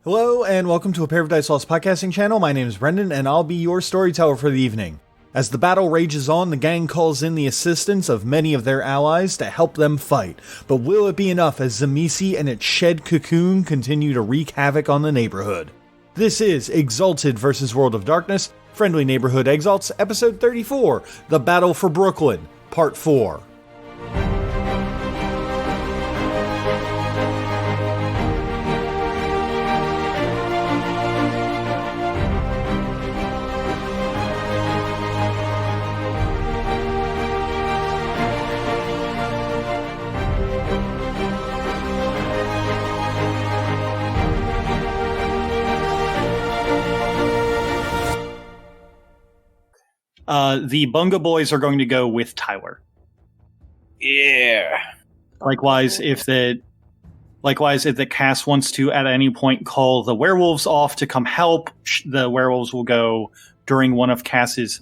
Hello, and welcome to apairofdicelost podcasting channel. My name is Brendan, and I'll be your storyteller for the evening. As the battle rages on, the gang calls in the assistance of many of their allies to help them fight. But will it be enough as Tzimisce and its shed cocoon continue to wreak havoc on the neighborhood? This is Exalted vs. World of Darkness, Friendly Neighborhood Exalts, Episode 34, The Battle for Brooklyn, Part 4. The Bunga Boys are going to go with Tyler. Yeah. Likewise, if the cast wants to at any point call the werewolves off to come help, the werewolves will go during Cass's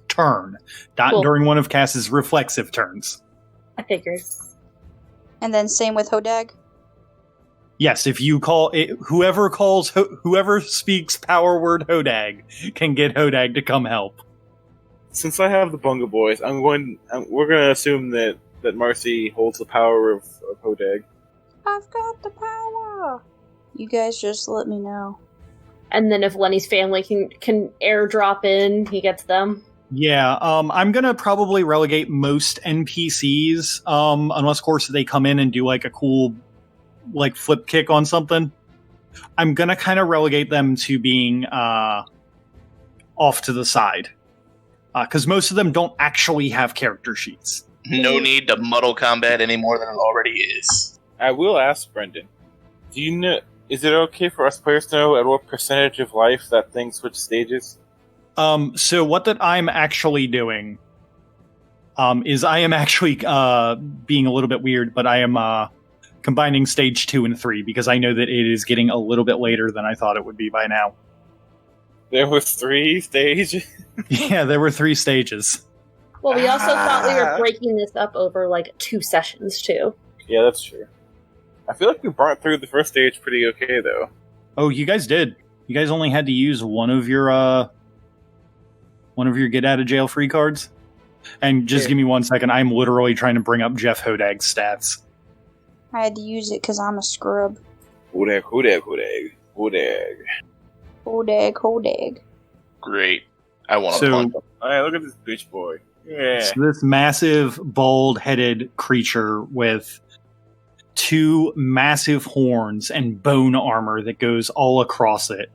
turn, not during one of Cass's reflexive turns. I figured. And then same with Hodag? Yes, if you call it, whoever speaks power word Hodag can get Hodag to come help. Since I have the Bunga Boys, we're going to assume that Marcy holds the power of Hodag. I've got the power! You guys just let me know. And then if Lenny's family can airdrop in, he gets them. Yeah, I'm gonna probably relegate most NPCs, unless of course they come in and do like a cool flip kick on something. I'm gonna kind of relegate them to being off to the side. Because most of them don't actually have character sheets. No need to muddle combat any more than it already is. I will ask Brendan, do you know, is it okay for us players to know at what percentage of life that thing switch stages? So what that I'm actually doing is I am actually being a little bit weird, but I am combining stage 2 and 3 because I know that it is getting a little bit later than I thought it would be by now. There were 3 stages? Yeah, there were 3 stages. Well, we also thought we were breaking this up over 2 sessions too. Yeah, that's true. I feel like we burnt through the first stage pretty okay, though. Oh, you guys did. You guys only had to use one of your get out of jail free cards. And just give me 1 second. I'm literally trying to bring up Jeff Hodag's stats. I had to use it because I'm a scrub. Hodag. Hodag. Great. I want to punch him. Alright, look at this bitch boy. Yeah. So this massive, bald-headed creature with 2 massive horns and bone armor that goes all across it.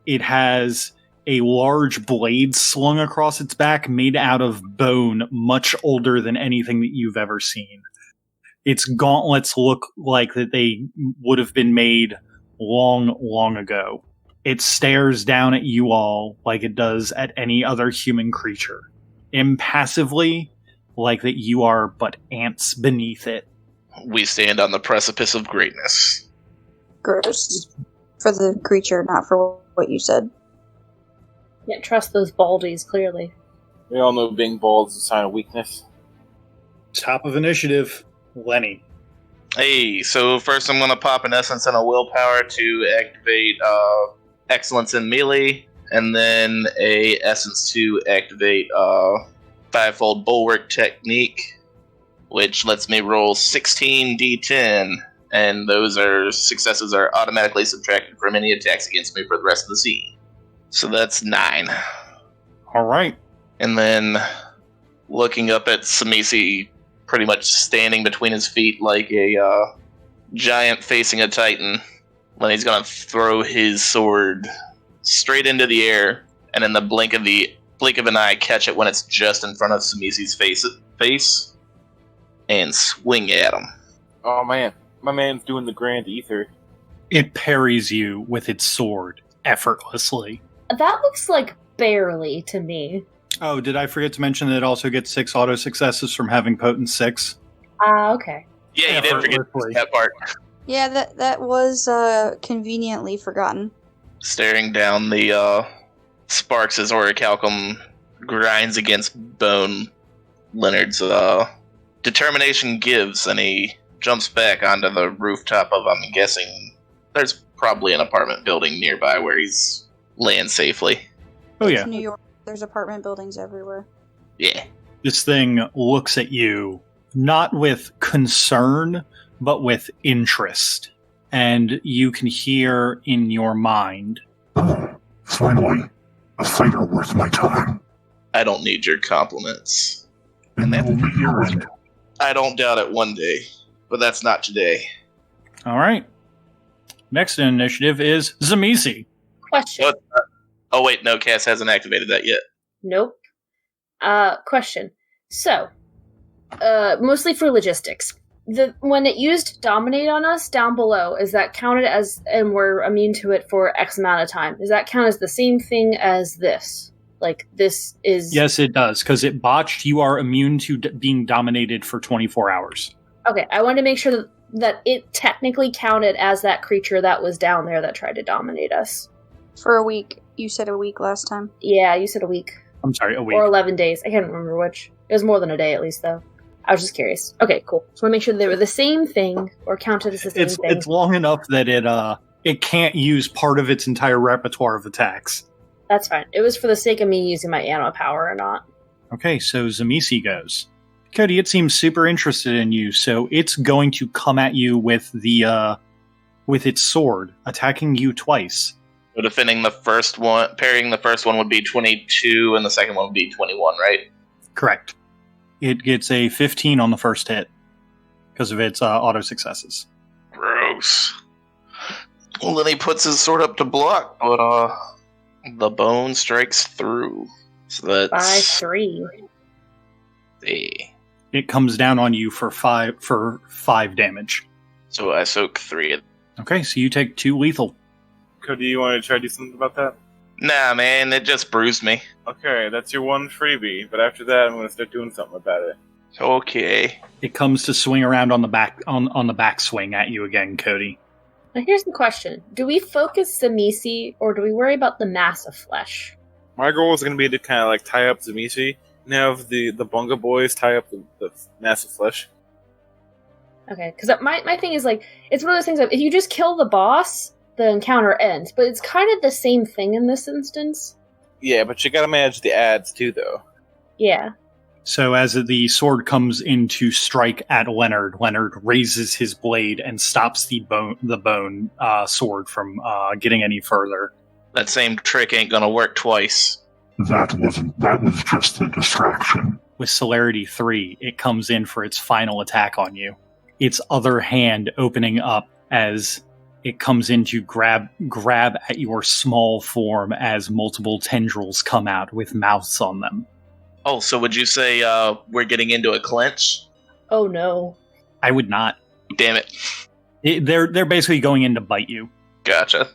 It has a large blade slung across its back made out of bone much older than anything that you've ever seen. Its gauntlets look like that they would have been made long, long ago. It stares down at you all like it does at any other human creature. Impassively, like that you are but ants beneath it. We stand on the precipice of greatness. Gross. For the creature, not for what you said. Can't trust those baldies, clearly. We all know being bald is a sign of weakness. Top of initiative, Lenny. Hey, so first I'm going to pop an essence and a willpower to activate excellence in melee, and then a essence to activate fivefold bulwark technique, which lets me roll 16 d10, and those successes are automatically subtracted from any attacks against me for the rest of the scene. So that's 9. All right. And then looking up at Tzimisce, pretty much standing between his feet like a giant facing a titan. Lenny's gonna throw his sword straight into the air, and in the blink of an eye, catch it when it's just in front of Tzimisce's face, and swing at him. Oh man, my man's doing the grand ether. It parries you with its sword effortlessly. That looks like barely to me. Oh, did I forget to mention that it also gets 6 auto successes from having potent 6? Okay. Yeah, you did forget that part. Yeah, that was conveniently forgotten. Staring down the sparks as orichalcum grinds against bone, Leonard's determination gives, and he jumps back onto the rooftop of, I'm guessing, There's probably an apartment building nearby where he's laying safely. Oh, It's yeah. New York. There's apartment buildings everywhere. Yeah. This thing looks at you, not with concern, but with interest. And you can hear in your mind, Oh, finally, a fighter worth my time. I don't need your compliments. And that- you'll be yours. I don't doubt it one day, but that's not today. all right. Next in initiative is Tzimisce. Question. What? Oh, wait, no, Cass hasn't activated that yet. Nope. Question. So, mostly for logistics. When it used dominate on us down below, is that counted as, and we're immune to it for X amount of time? Does that count as the same thing as this? Like, this is... Yes, it does, because it botched. You are immune to being dominated for 24 hours. Okay, I wanted to make sure that it technically counted as that creature that was down there that tried to dominate us. For a week. You said a week last time. Yeah, you said a week. I'm sorry, a week. Or 11 days. I can't remember which. It was more than a day, at least, though. I was just curious. Okay, cool. Just want to make sure they were the same thing, or counted as the same thing. It's long enough that it can't use part of its entire repertoire of attacks. That's fine. It was for the sake of me using my anima power or not. Okay, so Tzimisce goes. Cody, it seems super interested in you, so it's going to come at you with with its sword, attacking you twice. So defending the first one, parrying the first one would be 22, and the second one would be 21, right? Correct. It gets a 15 on the first hit because of its auto successes. Gross. Well, then he puts his sword up to block, but the bone strikes through. So that's By 3. It comes down on you for five damage. So I soak 3. Okay, so you take 2 lethal. Cody, you want to try to do something about that? Nah, man, it just bruised me. Okay, that's your one freebie, but after that, I'm going to start doing something about it. Okay. It comes to swing around on the back on the backswing at you again, Cody. Now here's the question. Do we focus Tzimisce, or do we worry about the mass of flesh? My goal is going to be to kind of like tie up Tzimisce and have the Bunga boys tie up the massive flesh. Okay, because my thing is, like, it's one of those things that if you just kill the boss, the encounter ends. But it's kind of the same thing in this instance. Yeah, but you got to manage the ads too, though. Yeah. So as the sword comes in to strike at Leonard, Leonard raises his blade and stops the bone sword from getting any further. That same trick ain't gonna work twice. That was just a distraction. With celerity 3, it comes in for its final attack on you. Its other hand opening up as it comes in to grab at your small form as multiple tendrils come out with mouths on them. Oh, so would you say we're getting into a clinch? Oh no. I would not. Damn it. They're basically going in to bite you. Gotcha.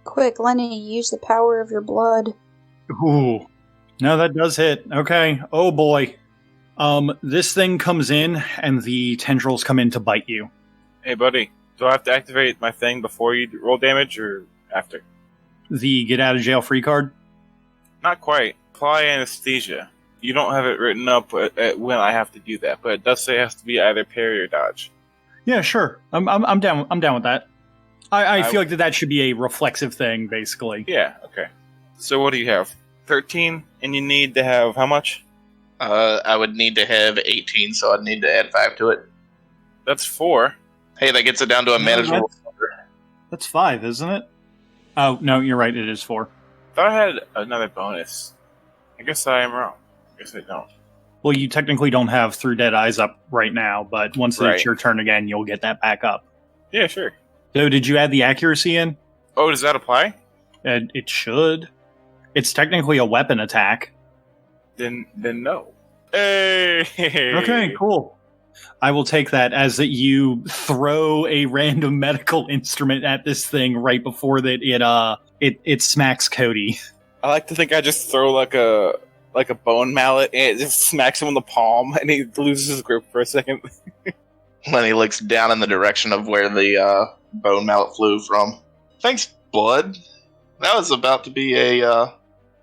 Quick, Lenny, use the power of your blood. Ooh. No, that does hit. Okay. Oh boy. This thing comes in and the tendrils come in to bite you. Hey, buddy, do I have to activate my thing before you roll damage or after? The get out of jail free card? Not quite. Apply anesthesia. You don't have it written up at when I have to do that, but it does say it has to be either parry or dodge. Yeah, sure. I'm down. I'm down with that. I feel like that should be a reflexive thing, basically. Yeah, okay. So what do you have? 13, and you need to have how much? I would need to have 18, so I'd need to add 5 to it. That's 4. Hey, that gets it down to a manageable number. That's 5, isn't it? Oh, no, you're right. It is 4. Thought I had another bonus. I guess I am wrong. I guess I don't. Well, you technically don't have Through Dead Eyes up right now, but once Right. it's your turn again, you'll get that back up. Yeah, sure. So did you add the accuracy in? Oh, does that apply? It should. It's technically a weapon attack. Then no. Hey! Okay, cool. I will take that as that you throw a random medical instrument at this thing right before that it smacks Cody. I like to think I just throw like a bone mallet and it just smacks him in the palm and he loses his grip for a second. Lenny looks down in the direction of where the bone mallet flew from. Thanks, Blood. That was about to be you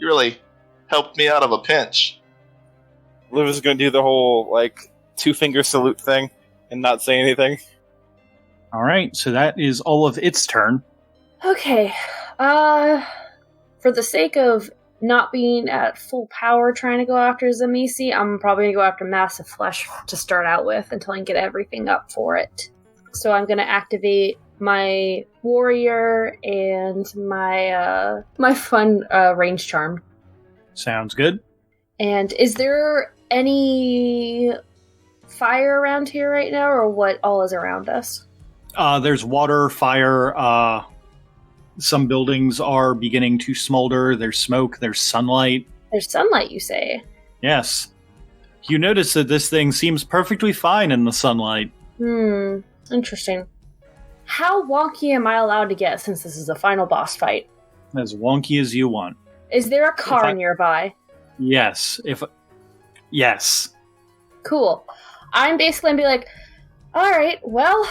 really helped me out of a pinch. Liv is going to do the whole, 2-finger salute thing and not say anything. All right, so that is all of its turn. Okay. For the sake of not being at full power trying to go after Tzimisce, I'm probably going to go after Massive Flesh to start out with until I can get everything up for it. So I'm going to activate my Warrior and my my fun Range Charm. Sounds good. And is there any fire around here right now, or what all is around us? There's water, fire. Some buildings are beginning to smolder. There's smoke. There's sunlight. There's sunlight, you say? Yes. You notice that this thing seems perfectly fine in the sunlight. Interesting. How wonky am I allowed to get since this is a final boss fight? As wonky as you want. Is there a car nearby? Yes. Yes. Cool. I'm basically gonna be like, alright, well,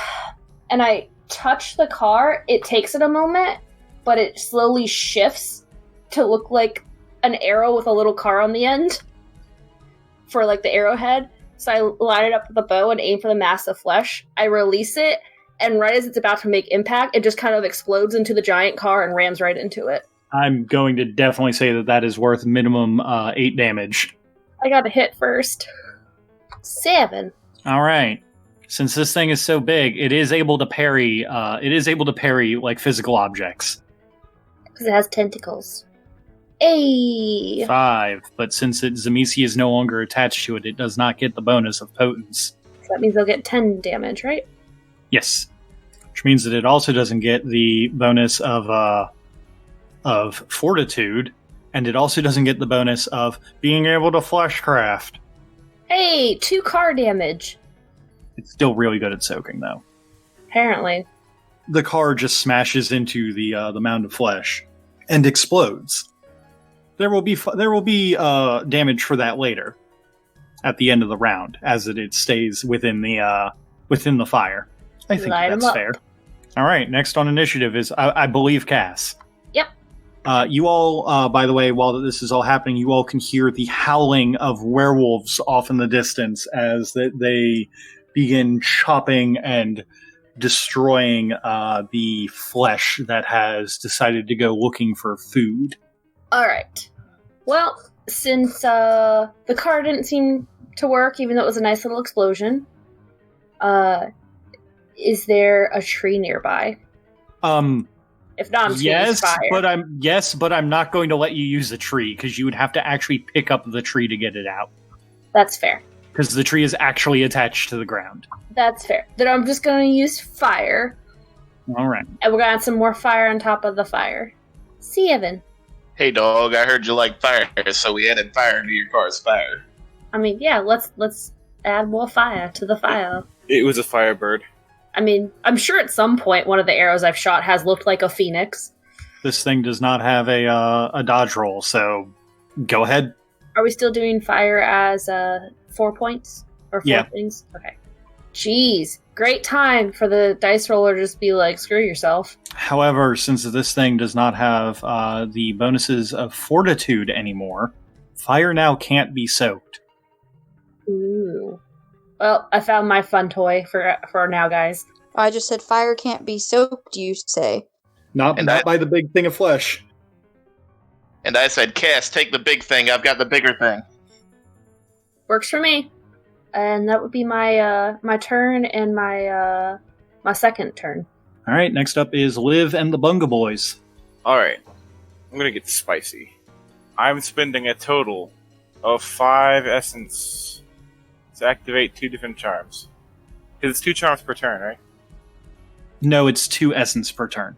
and I touch the car. It takes it a moment, but it slowly shifts to look like an arrow with a little car on the end for like the arrowhead. So I line it up with the bow and aim for the massive flesh. I release it, and right as it's about to make impact, it just kind of explodes into the giant car and rams right into it. I'm going to definitely say that is worth minimum 8 damage. I got to hit first. 7. All right. Since this thing is so big, it is able to parry. Like physical objects. Because it has tentacles. 8. 5. But since Tzimisce is no longer attached to it, it does not get the bonus of potence. So that means they'll get 10 damage, right? Yes. Which means that it also doesn't get the bonus of fortitude, and it also doesn't get the bonus of being able to fleshcraft. Hey, 2 car damage. It's still really good at soaking, though. Apparently. The car just smashes into the mound of flesh and explodes. There will be damage for that later, at the end of the round, as it stays within the fire. I think that's fair. All right, next on initiative is I believe Cass. Yep. You all, by the way, while this is all happening, you all can hear the howling of werewolves off in the distance as they begin chopping and destroying the flesh that has decided to go looking for food. Alright. Well, since the car didn't seem to work, even though it was a nice little explosion, is there a tree nearby? If not, I'm just gonna use fire. But I'm not going to let you use the tree, because you would have to actually pick up the tree to get it out. That's fair. Because the tree is actually attached to the ground. That's fair. Then I'm just going to use fire. All right. And we're going to add some more fire on top of the fire. 7. Hey, dog, I heard you like fire, so we added fire to your car's fire. I mean, yeah, let's add more fire to the fire. It was a firebird. I mean, I'm sure at some point one of the arrows I've shot has looked like a phoenix. This thing does not have a dodge roll, so go ahead. Are we still doing fire as 4 points? Or 4 things? Okay. Jeez. Great time for the dice roller to just be like, screw yourself. However, since this thing does not have the bonuses of fortitude anymore, fire now can't be soaked. Ooh. Well, I found my fun toy for now, guys. I just said fire can't be soaked, you say. Not by the big thing of flesh. And I said, Cass, take the big thing. I've got the bigger thing. Works for me. And that would be my my turn and my second turn. All right, next up is Liv and the Bunga Boys. All right, I'm gonna get spicy. I'm spending a total of 5 essence to activate 2 different charms. Because it's 2 charms per turn, right? No, it's 2 essence per turn.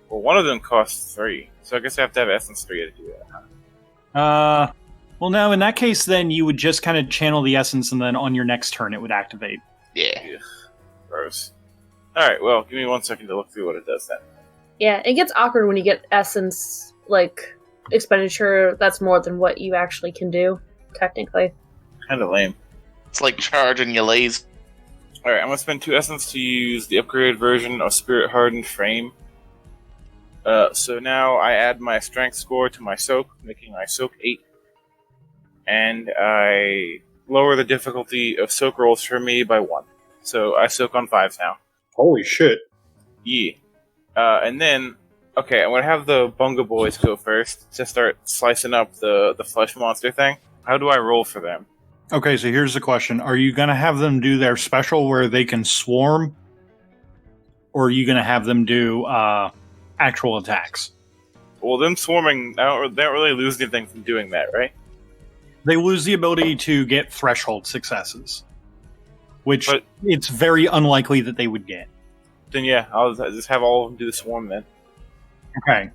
Well, one of them costs 3, so I guess I have to have essence 3 to do that, huh? Well, no, in that case, then you would just kind of channel the essence, and then on your next turn it would activate. Yeah. Ugh, gross. Alright, well, give me 1 second to look through what it does then. Yeah, it gets awkward when you get essence, like, expenditure that's more than what you actually can do, technically. Kinda lame. It's like charging your laser. Alright, I'm gonna spend 2 essence to use the upgraded version of Spirit Hardened Frame. So now I add my strength score to my soak, making my soak 8. And I lower the difficulty of soak rolls for me by 1. So I soak on 5s now. Holy shit. Yeah. And then Okay, I'm gonna have the Bunga Boys go first to start slicing up the flesh monster thing. How do I roll for them? Okay, so here's the question. Are you going to have them do their special where they can swarm? Or are you going to have them do actual attacks? Well, them swarming, they don't really lose anything from doing that, right? They lose the ability to get threshold successes, which But- it's very unlikely that they would get. Then yeah, I'll just have all of them do the swarm then. Okay.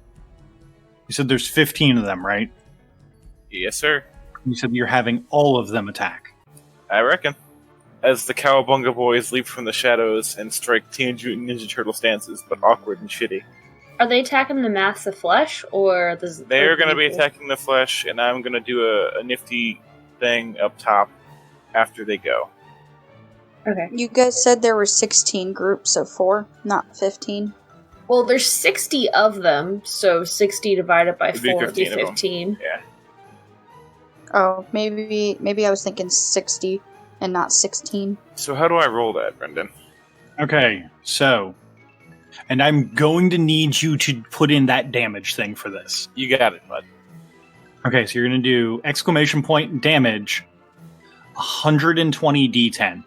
You said there's 15 of them, right? Yes, sir. You said you're having all of them attack. I reckon. As the Cowabunga Boys leap from the shadows and strike Teenage Mutant Ninja Turtle stances, but awkward and shitty. Are they attacking the mass of flesh, or They're going to be attacking the flesh, and I'm going to do a nifty thing up top after they go. Okay. You guys said there were 16 groups of 4, not 15. Well, there's 60 of them, so 60 divided by It'd be 4 would be 15 of 'em. 15. Yeah. Oh, maybe I was thinking 60 and not 16. So how do I roll that, Brendan? Okay, so... And I'm going to need you to put in that damage thing for this. You got it, bud. Okay, so you're going to do exclamation point damage, 120 d10.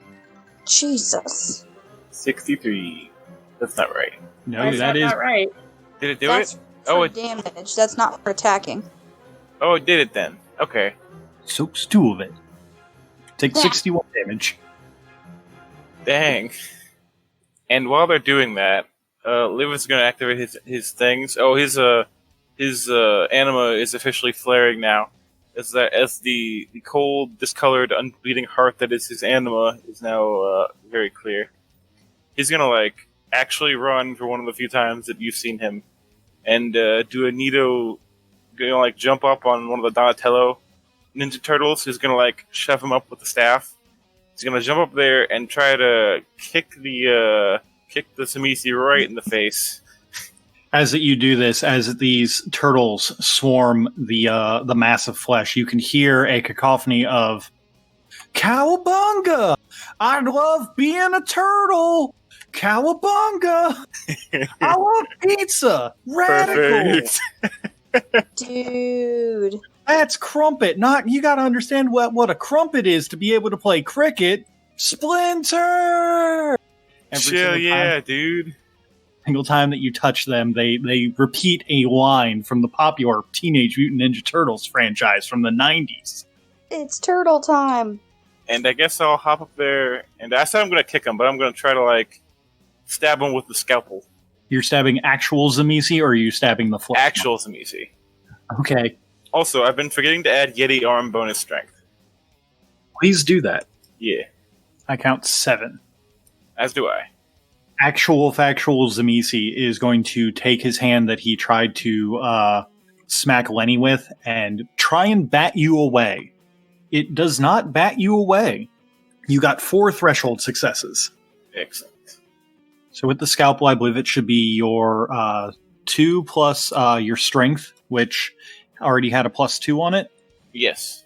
Jesus. 63. That's not right. No, That's that is... not right. Did it do That's it? for Oh, it- damage. That's not for attacking. Oh, it did it then. Okay. Soaks 2 of it. Take Yeah. 61 damage. Dang. And while they're doing that, Liv is going to activate his things. Oh, his anima is officially flaring now. As the cold, discolored, unbeating heart that is his anima is now very clear. He's going to actually run for one of the few times that you've seen him, and do a neato, jump up on one of the Donatello Ninja Turtles. Who's going to shove him up with the staff. He's going to jump up there and try to kick the Tzimisce right in the face. As you do this, as these turtles swarm the mass of flesh, you can hear a cacophony of "Cowabunga! I love being a turtle! Cowabunga! I love pizza! Radical! Perfect. Dude. That's crumpet. Not you got to understand what a crumpet is to be able to play cricket. Splinter! Hell yeah, dude. Single time that you touch them, they repeat a line from the popular Teenage Mutant Ninja Turtles franchise from the 90s. It's turtle time. And I guess I'll hop up there, and I said I'm going to kick him, but I'm going to try to, stab him with the scalpel. You're stabbing actual Tzimisce, or are you stabbing the flesh? Actual Tzimisce. Okay. Also, I've been forgetting to add Yeti arm bonus strength. Please do that. Yeah, I count 7. as do I. Actual factual Tzimisce is going to take his hand that he tried to smack Lenny with and try and bat you away. It does not bat you away. You got 4 threshold successes. Excellent. So with the scalpel, I believe it should be your 2 plus your strength, which already had a +2 on it. Yes.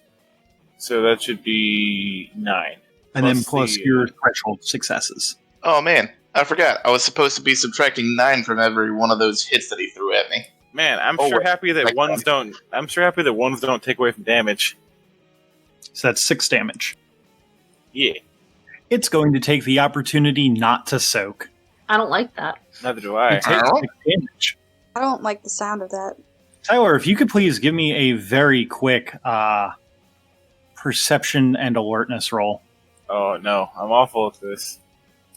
So that should be 9. And then Plus plus the, your threshold successes. Oh man, I forgot. I was supposed to be subtracting 9 from every one of those hits that he threw at me. Man, I'm Oh, sure wait. happy that ones don't. I'm sure happy that ones don't take away from damage. So that's 6 damage. Yeah, It's going to take the opportunity not to soak. I don't like that. neither do I. It takes 6 damage. I don't like the sound of that. Tyler, if you could please give me a very quick perception and alertness roll. Oh no, I'm awful at this.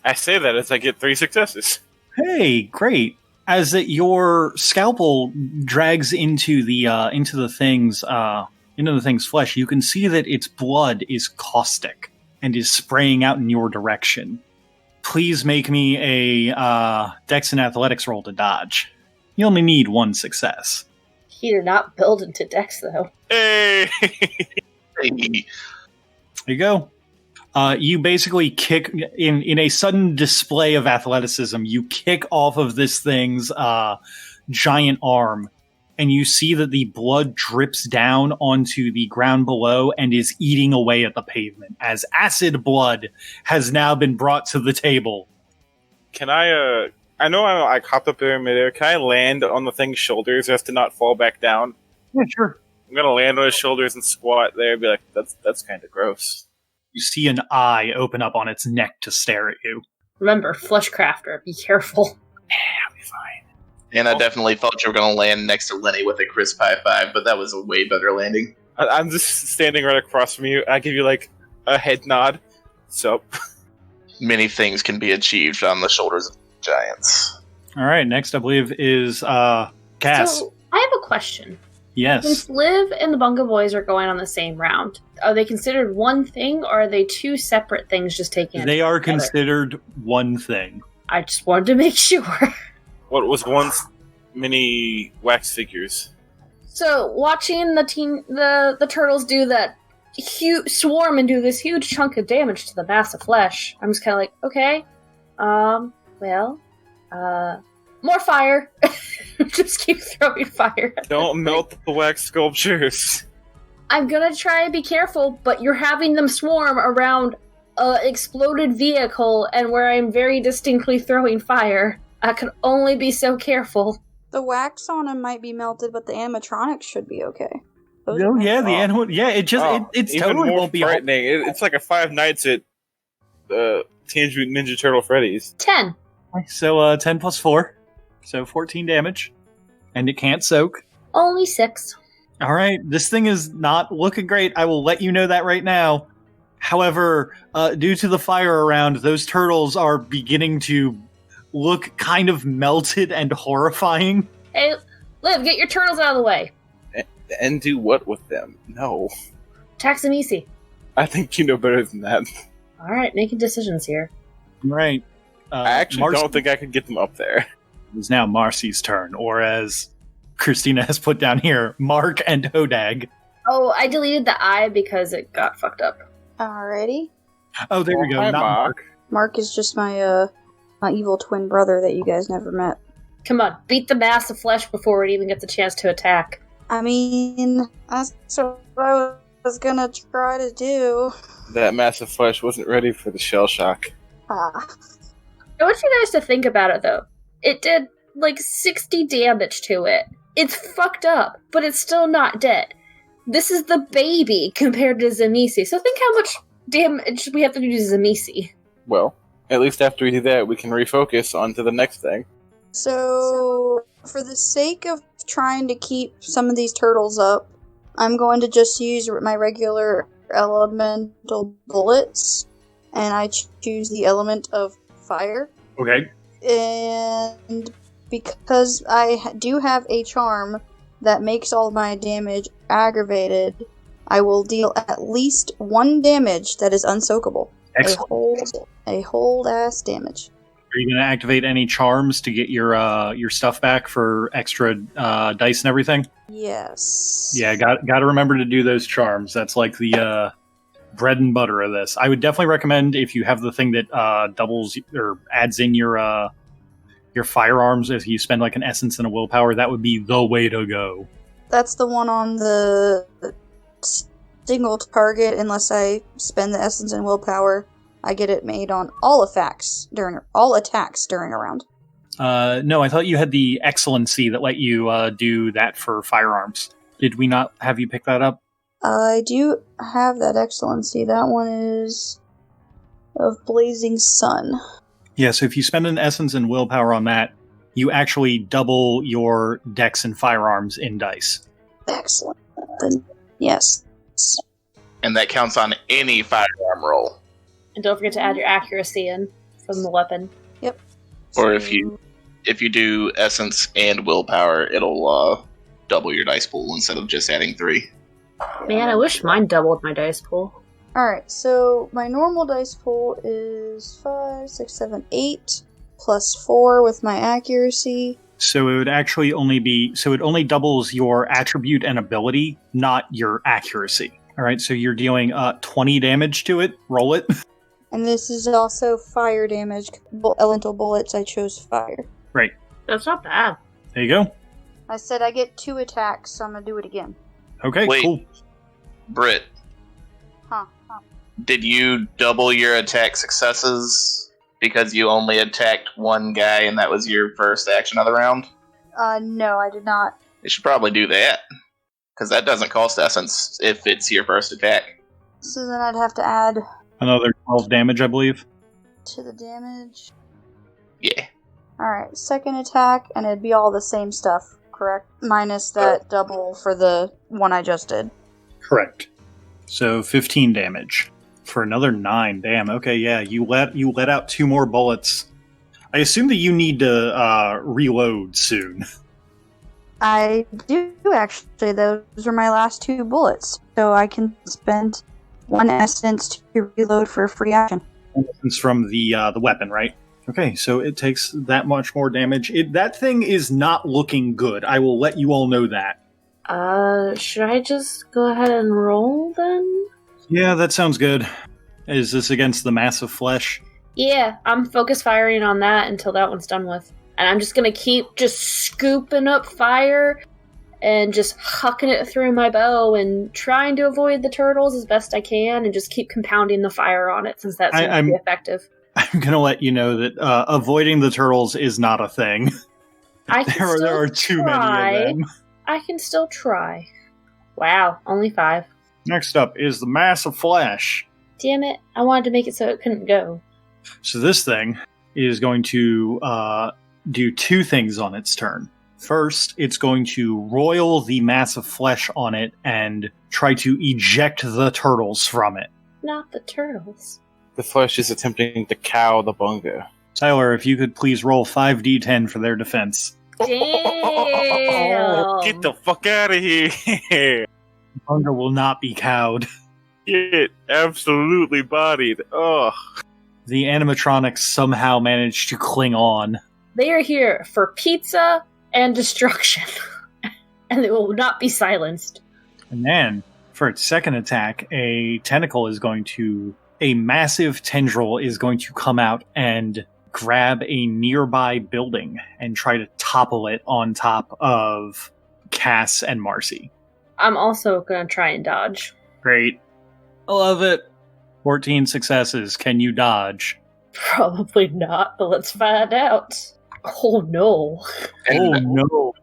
I say that as I get 3 successes. Hey, great! As that your scalpel drags into the thing's flesh, you can see that its blood is caustic and is spraying out in your direction. Please make me a Dex and Athletics roll to dodge. You only need 1 success. He did not build into Dex, though. Hey! Hey, There you go. You basically kick in a sudden display of athleticism. You kick off of this thing's giant arm, and you see that the blood drips down onto the ground below and is eating away at the pavement as acid blood has now been brought to the table. Can I I know I hopped up there in midair. Can I land on the thing's shoulders as to not fall back down? Yeah, sure. I'm gonna land on his shoulders and squat there and be like, that's kind of gross. You see an eye open up on its neck to stare at you. Remember, flesh crafter, be careful. I'll be fine. And I definitely thought you were going to land next to Lenny with a crisp high five, but that was a way better landing. I'm just standing right across from you. I give you like a head nod. So Many things can be achieved on the shoulders of giants. All right, next I believe is Cass. So, I have a question. Yes. Since Liv and the Bunga Boys are going on the same round, are they considered one thing, or are they two separate things just taking it They are together? considered one thing. I just wanted to make sure. what was once mini wax figures? So, watching the turtles do that huge swarm and do this huge chunk of damage to the mass of flesh, I'm just kind of like, okay, more fire. Just keep throwing fire. Don't melt the wax sculptures. I'm gonna try and be careful, but you're having them swarm around a exploded vehicle, and where I'm very distinctly throwing fire. I can only be so careful. The wax on him might be melted, but the animatronics should be okay. Those Oh are yeah, the Oh. animal. Yeah, it's even totally more won't be. frightening. It's like a Five Nights at Teenage Mutant Ninja Turtle Freddy's. 10. So 10 plus 4, so 14 damage, and it can't soak. Only 6. All right, this thing is not looking great. I will let you know that right now. However, due to the fire around, those turtles are beginning to look kind of melted and horrifying. Hey, Liv, get your turtles out of the way. And do what with them? No. Tzimisce. I think you know better than that. Alright, making decisions here. Right. I actually don't think I could get them up there. It's now Marcy's turn, or as Christina has put down here, Mark and Hodag. Oh, I deleted the I because it got fucked up. Alrighty. Oh, there we go. Hi, Not Mark. Mark is just my evil twin brother that you guys never met. Come on, beat the mass of flesh before it even gets a chance to attack. I mean, that's what I was gonna try to do. That massive flesh wasn't ready for the shell shock. Ah. I want you guys to think about it, though. It did, like, 60 damage to it. It's fucked up, but it's still not dead. This is the baby compared to Tzimisce, so think how much damage we have to do to Tzimisce. Well, at least after we do that, we can refocus on to the next thing. So, for the sake of trying to keep some of these turtles up, I'm going to just use my regular elemental bullets, and I choose the element of fire. Okay. And because I do have a charm that makes all my damage aggravated, I will deal at least 1 damage that is unsoakable. Excellent. A hold ass damage. Are you going to activate any charms to get your stuff back for extra dice and everything? Yes. Yeah, got to remember to do those charms. That's like the bread and butter of this. I would definitely recommend if you have the thing that doubles or adds in your firearms. If you spend like an essence and a willpower, that would be the way to go. That's the one on the single target. Unless I spend the essence and willpower, I get it made on all attacks during a round. No, I thought you had the excellency that let you do that for firearms. Did we not have you pick that up? I do have that excellency. That one is of Blazing Sun. Yeah, so if you spend an essence and willpower on that, you actually double your dex and firearms in dice. Excellent. Then, yes. And that counts on any firearm roll. And don't forget to add your accuracy in from the weapon. Yep. Or if you do essence and willpower, it'll double your dice pool instead of just adding 3. Man, I wish mine doubled my dice pool. Alright, so my normal dice pool is 5, 6, 7, 8, plus 4 with my accuracy. So it would actually only be... So it only doubles your attribute and ability, not your accuracy. Alright, so you're dealing 20 damage to it. Roll it. And this is also fire damage. Elemental bullets, I chose fire. Right. That's not bad. There you go. I said I get 2 attacks, so I'm gonna do it again. Okay, Wait. cool. Britt, Huh. did you double your attack successes because you only attacked one guy and that was your first action of the round? No, I did not. You should probably do that, because that doesn't cost essence if it's your first attack. So then I'd have to add Another 12 damage, I believe. to the damage. Yeah. Alright, second attack, and it'd be all the same stuff, correct? Minus that double for the one I just did. Correct. So 15 damage for another 9. Damn. Okay, yeah. You let out 2 more bullets. I assume that you need to reload soon. I do, actually. Those are my last 2 bullets. So I can spend 1 essence to reload for a free action. It's from the weapon, right? Okay, so it takes that much more damage. That thing is not looking good. I will let you all know that. Should I just go ahead and roll then? Yeah, that sounds good. Is this against the massive flesh? Yeah, I'm focus firing on that until that one's done with. And I'm just gonna keep just scooping up fire and just hucking it through my bow and trying to avoid the turtles as best I can and just keep compounding the fire on it since that seems to be effective. I'm going to let you know that avoiding the turtles is not a thing. There are too many of them. I can still try. Wow, only 5. Next up is the mass of flesh. Damn it, I wanted to make it so it couldn't go. So this thing is going to do 2 things on its turn. First, it's going to roil the mass of flesh on it and try to eject the turtles from it. Not the turtles. The flesh is attempting to cow the bongo. Tyler, if you could please roll 5d10 for their defense. Damn! Get the fuck out of here! Bongo will not be cowed. Get absolutely bodied. Ugh. The animatronics somehow managed to cling on. They are here for pizza and destruction. And they will not be silenced. And then, for its second attack, a massive tendril is going to come out and grab a nearby building and try to topple it on top of Cass and Marcy. I'm also going to try and dodge. Great. I love it. 14 successes. Can you dodge? Probably not, but let's find out. Oh no. Oh no.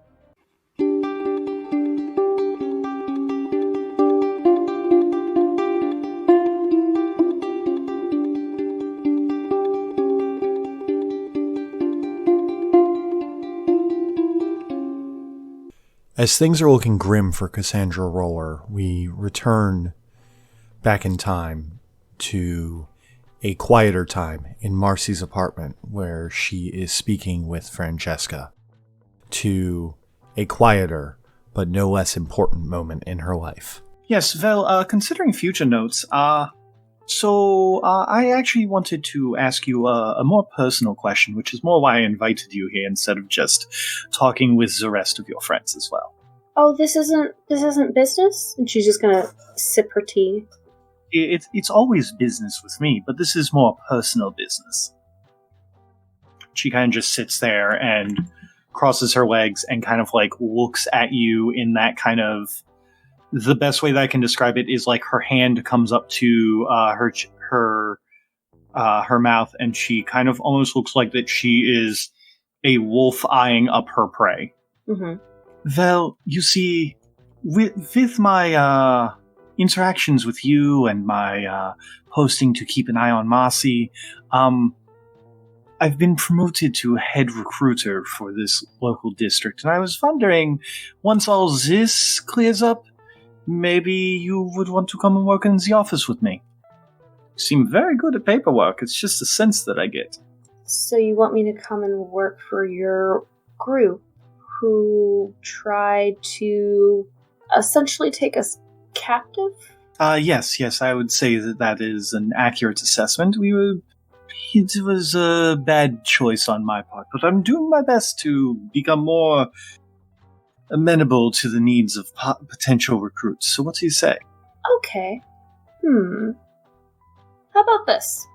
As things are looking grim for Cassandra Roller, we return back in time to a quieter time in Marcy's apartment where she is speaking with Francesca, to a quieter but no less important moment in her life. Yes, well, considering future notes, I actually wanted to ask you a more personal question, which is more why I invited you here instead of just talking with the rest of your friends as well. Oh, this isn't business? And she's just gonna sip her tea. It's always business with me, but this is more personal business. She kind of just sits there and crosses her legs and kind of like looks at you in that kind of... The best way that I can describe it is like her hand comes up to her mouth, and she kind of almost looks like that she is a wolf eyeing up her prey. Mm-hmm. Well, you see, with my interactions with you and my posting to keep an eye on Marcy, I've been promoted to head recruiter for this local district, and I was wondering, once all this clears up, maybe you would want to come and work in the office with me. You seem very good at paperwork. It's just a sense that I get. So you want me to come and work for your group who tried to essentially take us captive? Yes, I would say that is an accurate assessment. It was a bad choice on my part, but I'm doing my best to become more amenable to the needs of potential recruits. So what do you say? Okay. How about this?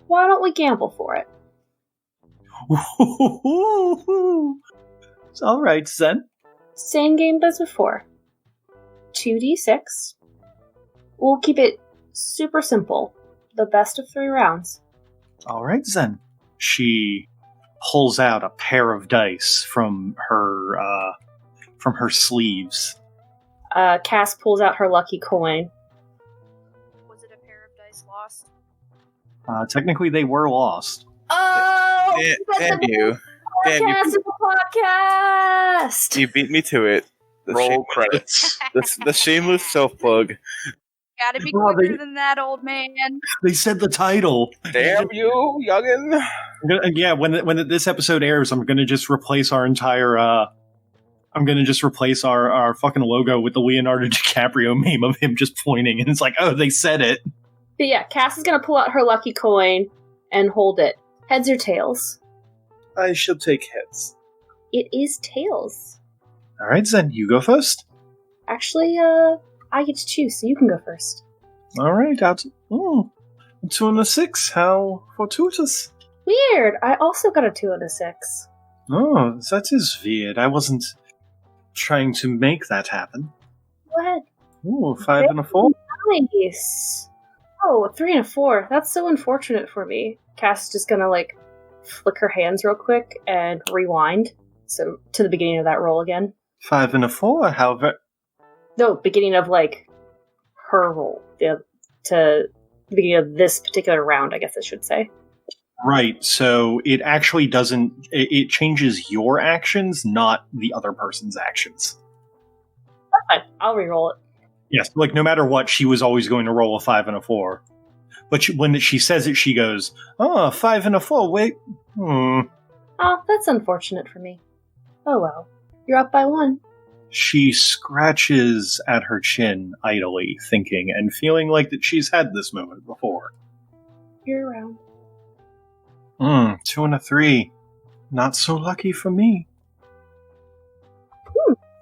Why don't we gamble for it? It's all right, then. Same game as before. 2d6. We'll keep it super simple. The best of 3 rounds. All right, then. She pulls out a pair of dice from her sleeves. Cass pulls out her lucky coin. Was it a pair of dice lost? Technically, they were lost. Oh! Dan, you Podcast! you beat me to it. Roll credits. The shameless self plug. Gotta be Oh, quicker than that, old man. They said the title. Damn you, youngin. Yeah, when this episode airs, I'm gonna just replace our entire. I'm gonna just replace our fucking logo with the Leonardo DiCaprio meme of him just pointing, and it's like, oh, they said it. But yeah, Cass is gonna pull out her lucky coin and hold it. Heads or tails? I shall take heads. It is tails. All right, then you go first. Actually, I get to choose, so you can go first. All right, 2 and a 6. How fortuitous. Weird. I also got a 2 and a 6. Oh, that is weird. I wasn't trying to make that happen. Go ahead. Ooh, 5 and a 4. Nice. Oh, a 3 and a 4. That's so unfortunate for me. Cass is just gonna flick her hands real quick and rewind. So to the beginning of that roll again. 5 and a 4. However, No, beginning of her roll. To the beginning of this particular round, I guess I should say. right. So it actually doesn't. It changes your actions, not the other person's actions. That's fine. I'll re-roll it. Yes, no matter what, she was always going to roll a 5 and a 4. But when she says it, she goes, "Oh, 5 and a 4. Wait, Oh, that's unfortunate for me. Oh well. You're up by 1. She scratches at her chin idly, thinking and feeling like that she's had this moment before. You're around. 2 and a 3. Not so lucky for me.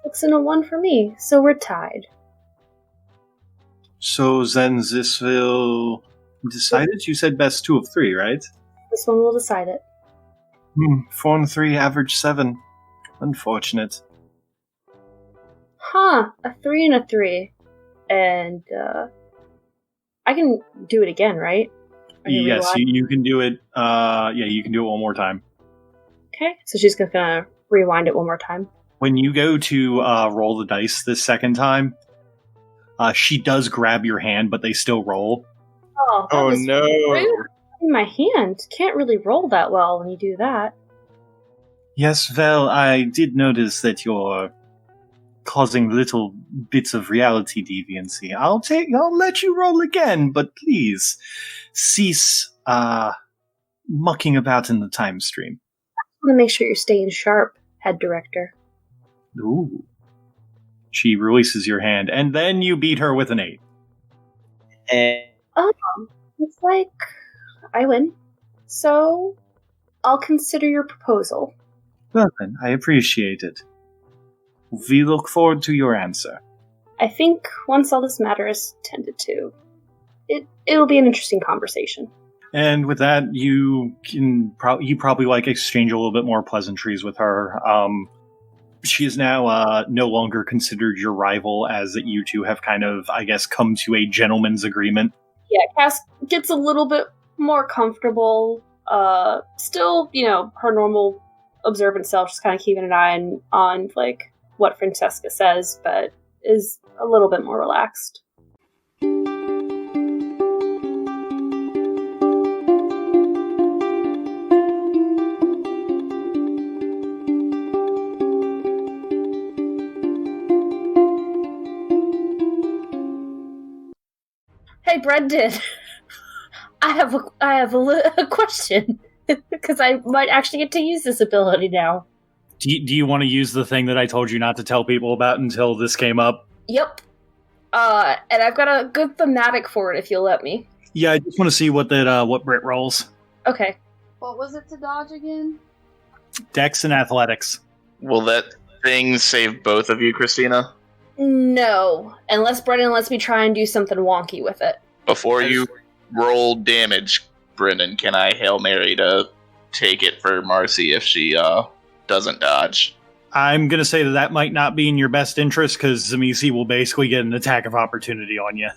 6 and a 1 for me, so we're tied. So then this will decide it? You said best 2 of 3, right? This one will decide it. 4 and 3, average 7. Unfortunate. Huh, a 3 and a 3. And, I can do it again, right? I can Yes, rewind. you can do it. You can do it one more time. Okay, so she's gonna rewind it one more time. When you go to roll the dice this second time, she does grab your hand, but they still roll. Oh, that Oh was no. rude. In my hand. Can't really roll that well when you do that. Yes, well, I did notice that you're causing little bits of reality deviancy. I'll let you roll again, but please cease mucking about in the time stream. I want to make sure you're staying sharp, head director. Ooh. She releases your hand, and then you beat her with an 8. It's like I win. So I'll consider your proposal. Well then, I appreciate it. We look forward to your answer. I think once all this matter is tended to, it'll be an interesting conversation. And with that, you can probably exchange a little bit more pleasantries with her. She is now no longer considered your rival, as that you two have kind of, I guess, come to a gentleman's agreement. Yeah, Cass gets a little bit more comfortable. Still, her normal observant self, just kind of keeping an eye on what Francesca says, but is a little bit more relaxed. Hey, Brendan, I have a question because I might actually get to use this ability now. Do you want to use the thing that I told you not to tell people about until this came up? Yep. And I've got a good thematic for it if you'll let me. Yeah, I just want to see what Brit rolls. Okay. What was it to dodge again? Dex and athletics. Will that thing save both of you, Christina? No, unless Brendan lets me try and do something wonky with it. Before you roll damage, Brendan, can I Hail Mary to take it for Marcy if she doesn't dodge? I'm going to say that might not be in your best interest, because Tzimisce will basically get an attack of opportunity on you.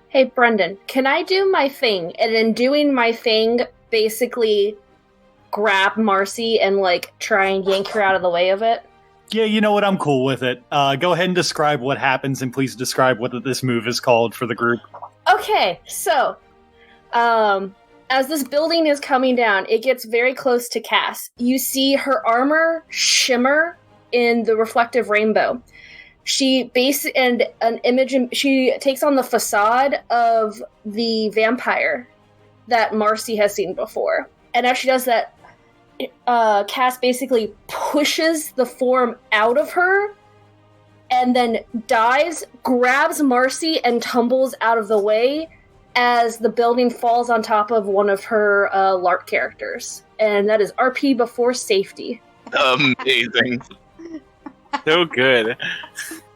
Hey, Brendan, can I do my thing? And in doing my thing, basically grab Marcy and like try and yank her out of the way of it. Yeah, you know what? I'm cool with it. Go ahead and describe what happens, and please describe what this move is called for the group. Okay, so as this building is coming down, it gets very close to Cass. You see her armor shimmer in the reflective rainbow. She takes on the facade of the vampire that Marcy has seen before. And as she does that, Cass basically pushes the form out of her and then dives, grabs Marcy, and tumbles out of the way as the building falls on top of one of her LARP characters. And that is RP before safety. Amazing. So good.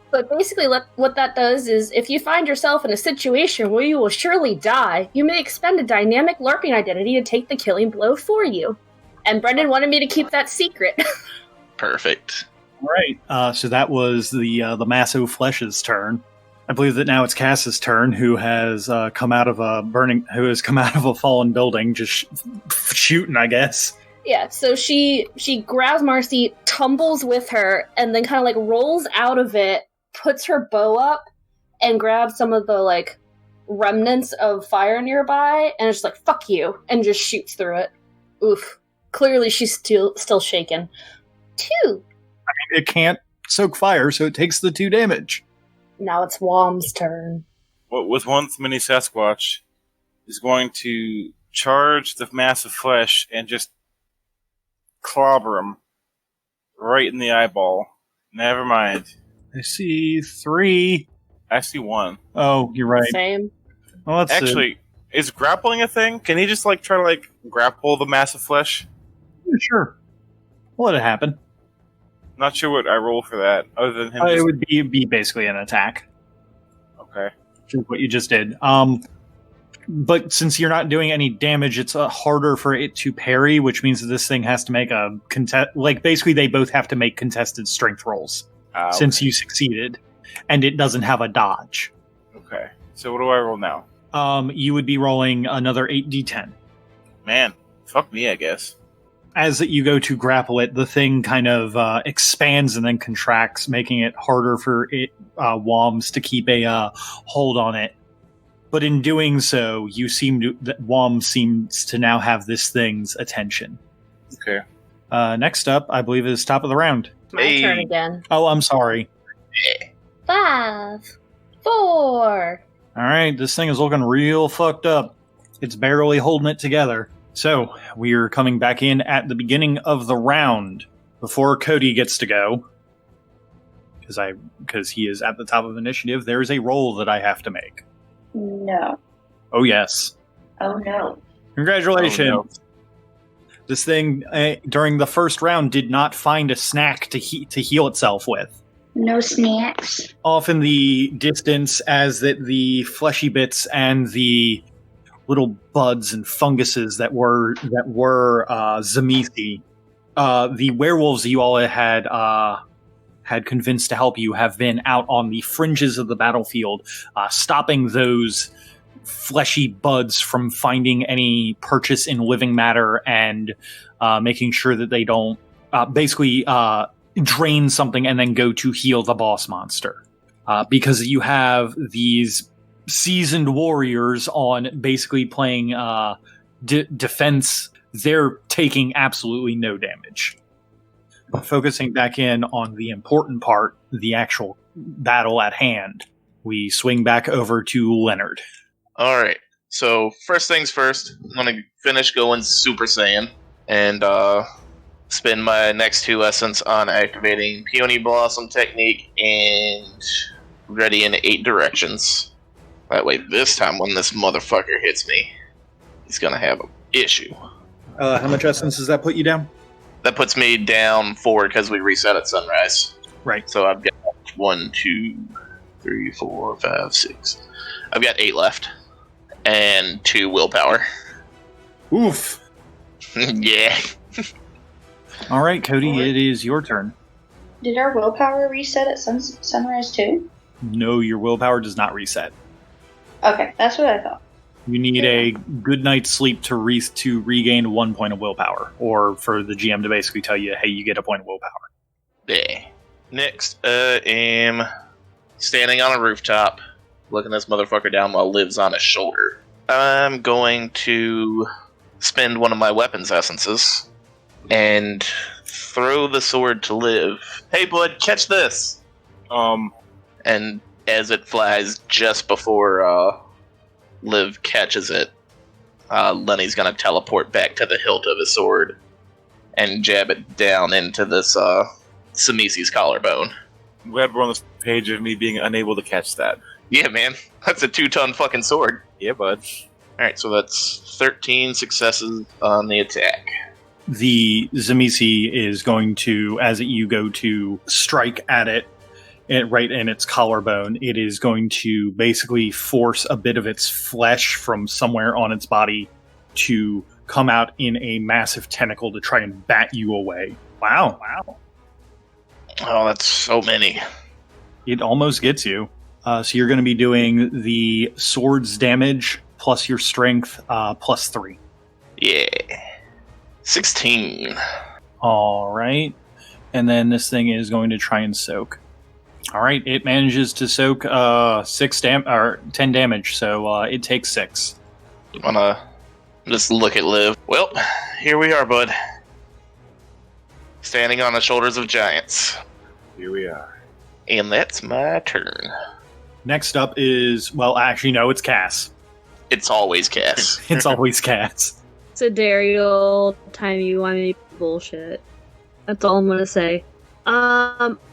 But basically what that does is, if you find yourself in a situation where you will surely die, you may expend a dynamic LARPing identity to take the killing blow for you. And Brendan wanted me to keep that secret. Perfect. All right. So that was the Masso Flesh's turn. I believe that now it's Cass's turn, who has come out of a fallen building, just shooting, I guess. Yeah, so she grabs Marcy, tumbles with her, and then kind of like rolls out of it, puts her bow up, and grabs some of the like remnants of fire nearby, and it's like, fuck you, and just shoots through it. Oof. Clearly she's still shaken. 2. It can't soak fire, so it takes the 2 damage. Now it's Wom's turn. What with one mini Sasquatch is going to charge the mass of flesh and just clobber him right in the eyeball. Never mind. I see 3. I see 1. Oh, you're right. Same. Well, let's Actually, is grappling a thing? Can he just like try to like grapple the mass of flesh? Sure. We'll let it happen. Not sure what I roll for that, other than him. It would be basically an attack. Okay. Which is what you just did. But since you're not doing any damage, it's harder for it to parry, which means that this thing has to make a contest. Like basically, they both have to make contested strength rolls since you succeeded, and it doesn't have a dodge. Okay. So what do I roll now? You would be rolling another 8d10. Man, fuck me, I guess. As you go to grapple it, the thing kind of expands and then contracts, making it harder for it Woms to keep a hold on it. But in doing so, Wom seems to now have this thing's attention. Okay. Next up, I believe, is top of the round. My turn again. Oh, I'm sorry. 5, 4. All right, this thing is looking real fucked up. It's barely holding it together. So, we're coming back in at the beginning of the round. Before Cody gets to go, because he is at the top of initiative, there's a roll that I have to make. No. Oh, yes. Oh, no. Congratulations. Oh, no. This thing, during the first round, did not find a snack to heal itself with. No snacks. Off in the distance, as the fleshy bits and the little buds and funguses that were Tzimisce, the werewolves you all had convinced to help you have been out on the fringes of the battlefield, stopping those fleshy buds from finding any purchase in living matter and making sure that they don't basically drain something and then go to heal the boss monster. Because you have these seasoned warriors on basically playing defense, they're taking absolutely no damage. Focusing back in on the important part, the actual battle at hand, we swing back over to Leonard. All right. So first things first, I'm gonna finish going Super Saiyan and spend my next 2 essence on activating Peony Blossom technique and ready in 8 directions. That way, this time when this motherfucker hits me, he's gonna have an issue. How much essence does that put you down? That puts me down 4 because we reset at sunrise. Right. So I've got 1, 2, 3, 4, 5, 6. I've got 8 left. And 2 willpower. Oof. Yeah. All right, Cody, it is your turn. Did our willpower reset at sunrise too? No, your willpower does not reset. Okay, that's what I thought. You need a good night's sleep to regain 1 point of willpower, or for the GM to basically tell you, hey, you get a point of willpower. Yeah. Next, am standing on a rooftop, looking this motherfucker down while Liv's on his shoulder. I'm going to spend one of my weapons essences and throw the sword to Liv. Hey, bud, catch this! And as it flies just before Liv catches it, Lenny's gonna teleport back to the hilt of his sword and jab it down into this Tzimisce's collarbone. I'm glad we're on this page of me being unable to catch that. Yeah, man. That's a 2-ton fucking sword. Yeah, bud. Alright, so that's 13 successes on the attack. The Tzimisce is going to, as you go to strike at it, right in its collarbone, it is going to basically force a bit of its flesh from somewhere on its body to come out in a massive tentacle to try and bat you away. Wow. Oh, that's so many. It almost gets you. So you're going to be doing the sword's damage plus your strength plus 3. Yeah. 16. All right. And then this thing is going to try and soak. All right, it manages to soak 10 damage, so it takes 6. I'm gonna just look at Liv. Well, here we are, bud. Standing on the shoulders of giants. Here we are. And that's my turn. Next up is, well, actually, no, it's Cass. It's always Cass. It's always Cass. It's a dairy old timey-wimey bullshit. That's all I'm gonna say.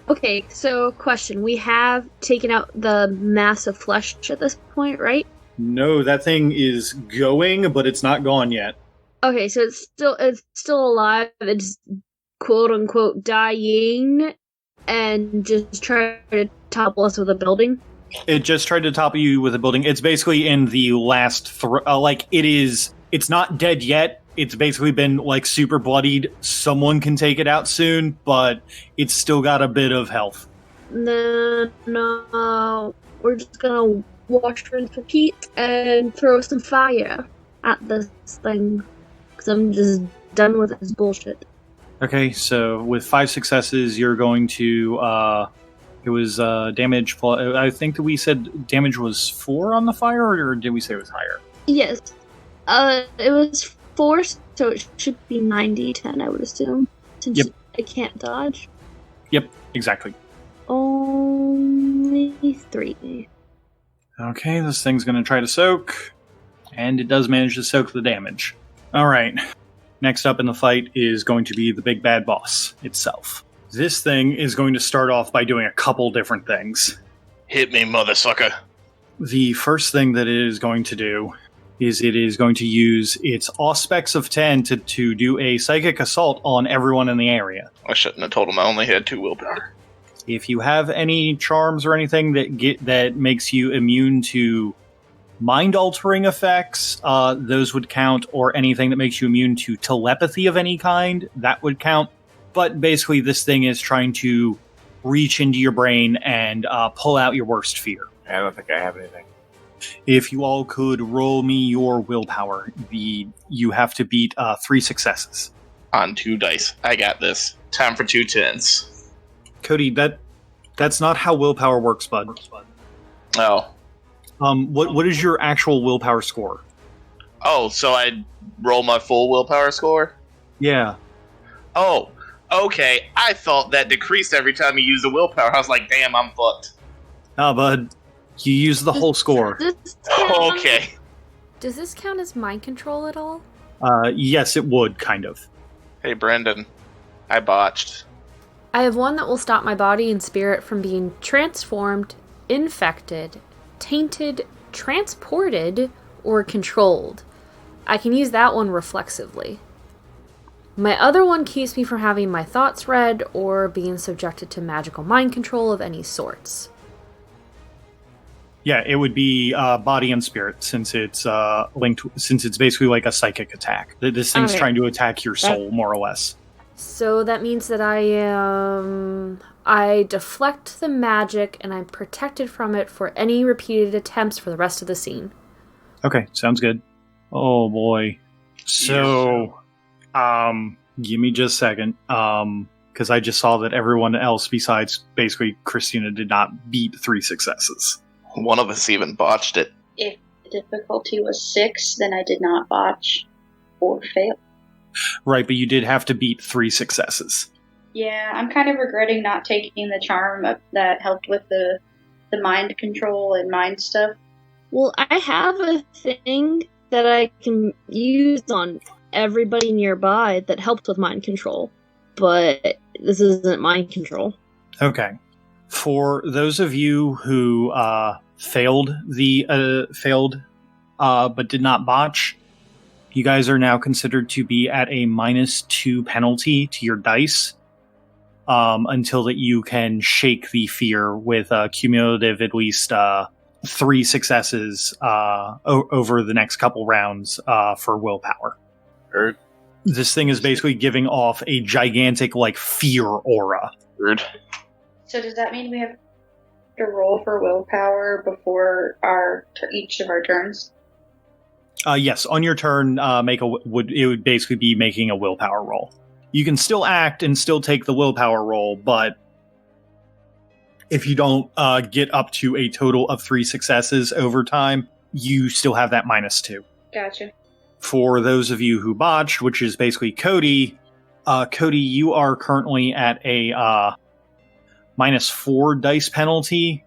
Okay, so question. We have taken out the mass of flesh at this point, right? No, that thing is going, but it's not gone yet. Okay, so it's still alive. It's quote unquote dying, and just trying to topple us with a building. It just tried to topple you with a building. It's basically in the last it's not dead yet. It's basically been super bloodied. Someone can take it out soon, but it's still got a bit of health. No, we're just gonna wash, rinse, repeat, and throw some fire at this thing. Because I'm just done with this bullshit. Okay, so with 5 successes, you're going to, it was damage, I think that we said damage was 4 on the fire, or did we say it was higher? Yes. It was 4, so it should be 90-10, I would assume. Since Yep. I can't dodge. Yep, exactly. Only 3. Okay, this thing's going to try to soak, and it does manage to soak the damage. Alright, next up in the fight is going to be the big bad boss itself. This thing is going to start off by doing a couple different things. Hit me, mother sucker. The first thing that it is going to do is it is going to use its Auspex of 10 to do a psychic assault on everyone in the area. I shouldn't have told him I only had 2 willpower. If you have any charms or anything that makes you immune to mind-altering effects, those would count, or anything that makes you immune to telepathy of any kind, that would count. But basically, this thing is trying to reach into your brain and pull out your worst fear. I don't think I have anything. If you all could roll me your willpower, you have to beat 3 successes. On 2 dice. I got this. Time for 2 10s. Cody, that's not how willpower works, bud. Oh. What is your actual willpower score? Oh, so I roll my full willpower score? Yeah. Oh, okay. I thought that decreased every time you used a willpower. I was like, damn, I'm fucked. Ah, bud. You use the whole score. Okay. Does this count as mind control at all? Yes, it would, kind of. Hey, Brendan. I botched. I have one that will stop my body and spirit from being transformed, infected, tainted, transported, or controlled. I can use that one reflexively. My other one keeps me from having my thoughts read or being subjected to magical mind control of any sorts. Yeah, it would be body and spirit, since it's linked. Since it's basically like a psychic attack. This thing's Okay. trying to attack your soul, more or less. So that means that I deflect the magic and I'm protected from it for any repeated attempts for the rest of the scene. Okay, sounds good. Oh boy. So, give me just a second. Because I just saw that everyone else besides basically Christina did not beat 3 successes. One of us even botched it. If the difficulty was 6, then I did not botch or fail. Right, but you did have to beat 3 successes. Yeah, I'm kind of regretting not taking the charm that helped with the mind control and mind stuff. Well, I have a thing that I can use on everybody nearby that helps with mind control, but this isn't mind control. Okay. For those of you who failed but did not botch, you guys are now considered to be at a -2 penalty to your dice until that you can shake the fear with a cumulative at least 3 successes over the next couple rounds for willpower. Heard. This thing is basically giving off a gigantic, fear aura. Rude. So does that mean we have to roll for willpower before each of our turns? Yes, on your turn, it would basically be making a willpower roll. You can still act and still take the willpower roll, but if you don't get up to a total of 3 successes over time, you still have that -2. Gotcha. For those of you who botched, which is basically Cody, you are currently at a -4 dice penalty,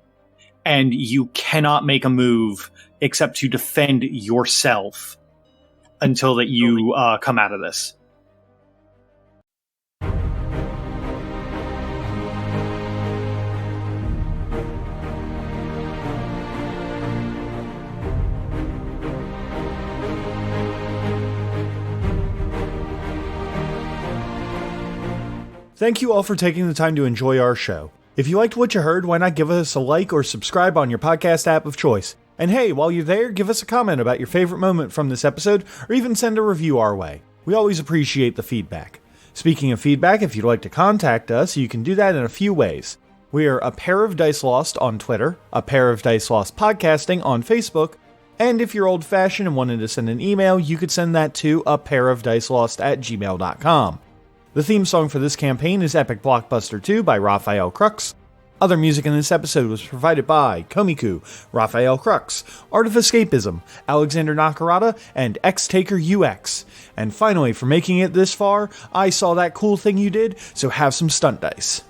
and you cannot make a move except to defend yourself until that you come out of this. Thank you all for taking the time to enjoy our show. If you liked what you heard, why not give us a like or subscribe on your podcast app of choice? And hey, while you're there, give us a comment about your favorite moment from this episode, or even send a review our way. We always appreciate the feedback. Speaking of feedback, if you'd like to contact us, you can do that in a few ways. We are apairofdicelost on Twitter, apairofdicelost podcasting on Facebook, and if you're old-fashioned and wanted to send an email, you could send that to apairofdicelost@gmail.com. The theme song for this campaign is Epic Blockbuster 2 by Raphael Crux. Other music in this episode was provided by Komiku, Raphael Crux, Art of Escapism, Alexander Nakarada, and X-Taker UX. And finally, for making it this far, I saw that cool thing you did, so have some stunt dice.